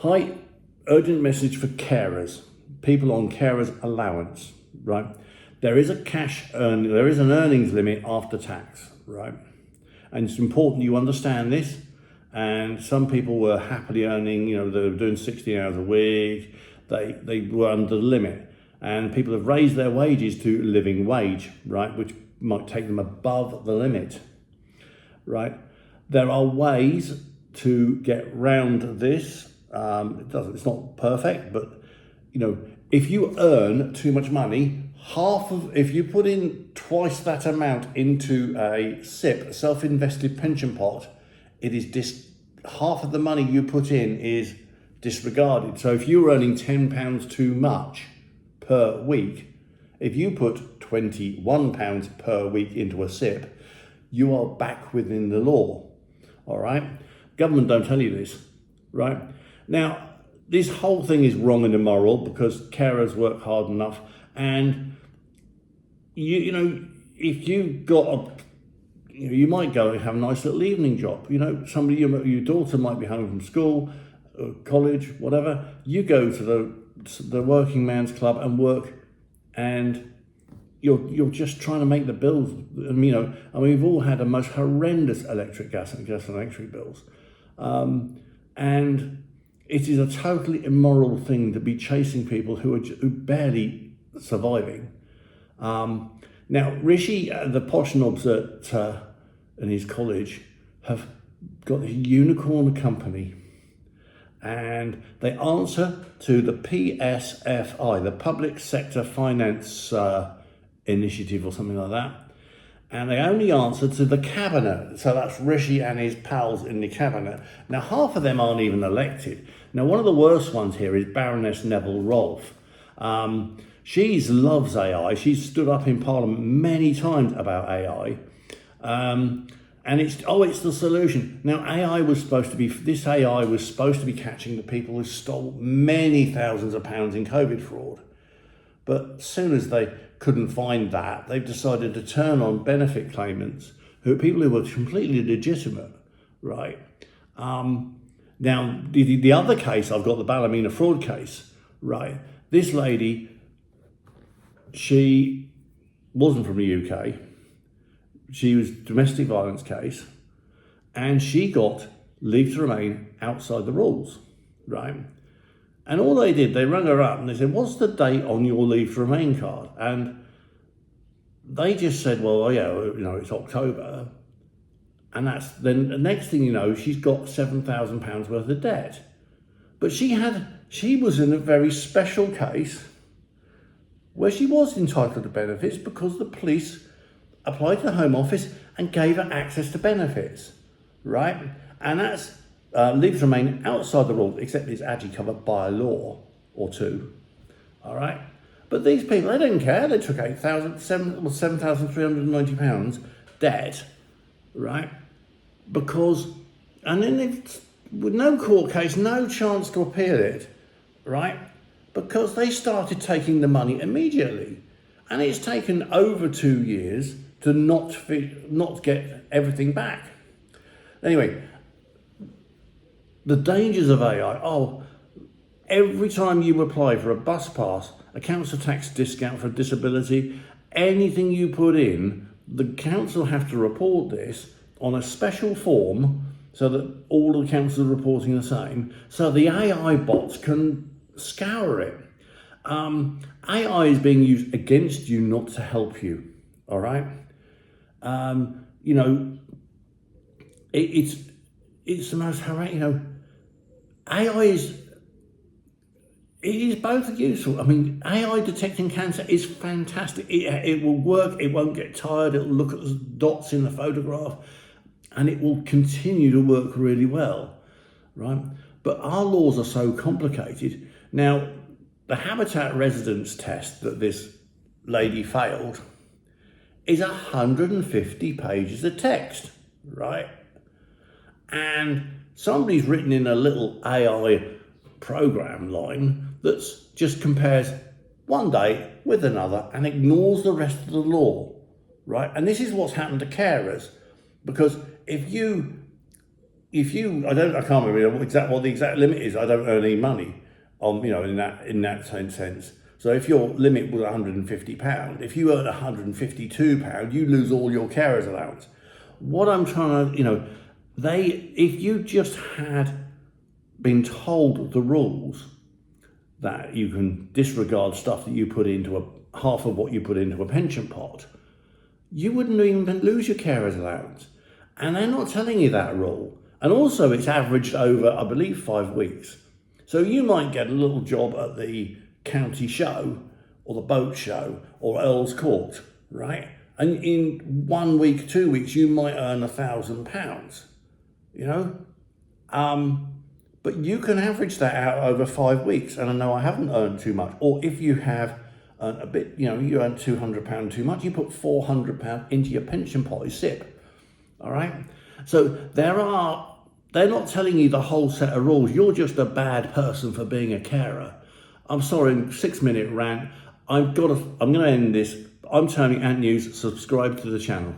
Hi, urgent message for carers, people on carers allowance, right? There is an earnings limit after tax, right? And it's important you understand this. And some people were happily earning, they were doing 60 hours a week. They were under the limit. And people have raised their wages to living wage, right? Which might take them above the limit, right? There are ways to get round this. It's not perfect, but if you earn too much money, if you put in twice that amount into a SIPP, a self-invested pension pot, it is half of the money you put in is disregarded. So if you're earning £10 too much per week, if you put £21 per week into a SIPP, you are back within the law. All right. Government don't tell you this, right? Now, this whole thing is wrong and immoral because carers work hard enough, and if you got you might go and have a nice little evening job. Your daughter might be home from school, college, whatever. You go to the working man's club and work, and you're just trying to make the bills. We've all had the most horrendous gas and electric bills, and it is a totally immoral thing to be chasing people who are barely surviving. Now, Rishi, the posh knobs in his college, have got this unicorn company, and they answer to the PSFI, the Public Sector Finance Initiative or something like that. And they only answer to the cabinet. So that's Rishi and his pals in the cabinet. Now, half of them aren't even elected. Now, one of the worst ones here is Baroness Neville Rolfe. She loves AI. She's stood up in Parliament many times about AI. And it's the solution. Now, this AI was supposed to be catching the people who stole many thousands of pounds in COVID fraud. But as soon as they couldn't find that, they've decided to turn on benefit claimants, people who were completely legitimate, right? Now, the other case, I've got the Balam Fraud case, right? This lady, she wasn't from the UK. She was domestic violence case, and she got leave to remain outside the rules, right? And all they did, they rang her up and they said, "What's the date on your leave to remain card?" And they just said, "Well, yeah, it's October." And then the next thing you know, she's got £7,000 worth of debt. But she was in a very special case where she was entitled to benefits because the police applied to the Home Office and gave her access to benefits, right? And that's leave to remain outside the rules, except it's actually covered by a law or two, all right? But these people, they didn't care. They took £7,390 debt, right? And then with no court case, no chance to appeal it, right? Because they started taking the money immediately. And it's taken over 2 years to not get everything back. Anyway, the dangers of AI. Every time you apply for a bus pass, a council tax discount for a disability, anything you put in, the council have to report this on a special form so that all the councils are reporting the same, so the AI bots can scour it. AI is being used against you, not to help you, all right? It's the most horrendous, AI is both useful. AI detecting cancer is fantastic. It will work, it won't get tired, it'll look at the dots in the photograph, and it will continue to work really well, right? But our laws are so complicated. Now, the habitat residence test that this lady failed is 150 pages of text, right? And somebody's written in a little AI program line that just compares one date with another and ignores the rest of the law, right? And this is what's happened to carers, because if you I can't remember what the exact limit is. I don't earn any money on, in that sense. So if your limit was £150, if you earn £152, you lose all your carers allowance. What I'm trying to, if you just had been told the rules that you can disregard stuff that you put into half of what you put into a pension pot, you wouldn't even lose your carers allowance. And they're not telling you that rule. And also it's averaged over, I believe, 5 weeks. So you might get a little job at the county show or the boat show or Earl's Court, right? And in 1 week, 2 weeks, you might earn £1,000, but you can average that out over 5 weeks. And I know I haven't earned too much. Or if you have earned a bit, you earn £200 too much, you put £400 into your pension pot, SIPP, all right? So they're not telling you the whole set of rules. You're just a bad person for being a carer. I'm sorry, 6-minute rant. I'm going to end this. I'm Tony Ant News. Subscribe to the channel.